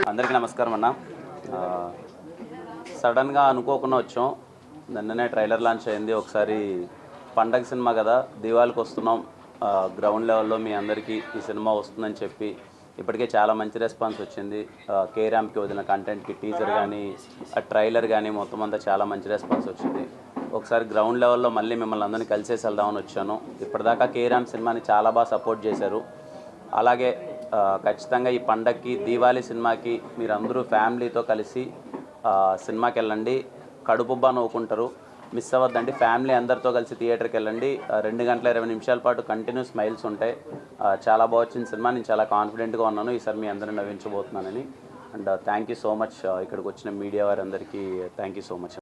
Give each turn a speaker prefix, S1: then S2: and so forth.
S1: అందరికీ నమస్కారం అన్న. సడన్గా అనుకోకుండా వచ్చాం. నిన్ననే ట్రైలర్ లాంచ్ అయింది. ఒకసారి పండగ సినిమా కదా, దివాళికి వస్తున్నాం, గ్రౌండ్ లెవెల్లో మీ అందరికీ ఈ సినిమా వస్తుందని చెప్పి ఇప్పటికే చాలా మంచి రెస్పాన్స్ వచ్చింది. కే ర్యాంప్కి వదిలిన కంటెంట్కి టీజర్ కానీ ట్రైలర్ కానీ మొత్తం అంతా చాలా మంచి రెస్పాన్స్ వచ్చింది. ఒకసారి గ్రౌండ్ లెవెల్లో మళ్ళీ మిమ్మల్ని అందరినీ కలిసేసి వెళ్దామని వచ్చాను. ఇప్పటిదాకా కే ర్యాంప్ సినిమాని చాలా బాగా సపోర్ట్ చేశారు. అలాగే ఖచ్చితంగా ఈ పండగకి దీవాళీ సినిమాకి మీరందరూ ఫ్యామిలీతో కలిసి సినిమాకి వెళ్ళండి. కడుపుబ్బా నవ్వుకుంటారు. మిస్ అవ్వద్దండి. ఫ్యామిలీ అందరితో కలిసి థియేటర్కి వెళ్ళండి. 2 గంటల 20 నిమిషాల పాటు కంటిన్యూస్ స్మైల్స్ ఉంటాయి. చాలా బాగా వచ్చిన సినిమా. నేను చాలా కాన్ఫిడెంట్గా ఉన్నాను ఈసారి మీ అందరిని నవ్వించబోతున్నానని. And thank you so much. ఇక్కడికి వచ్చిన మీడియా వారందరికీ థ్యాంక్ యూ సో మచ్.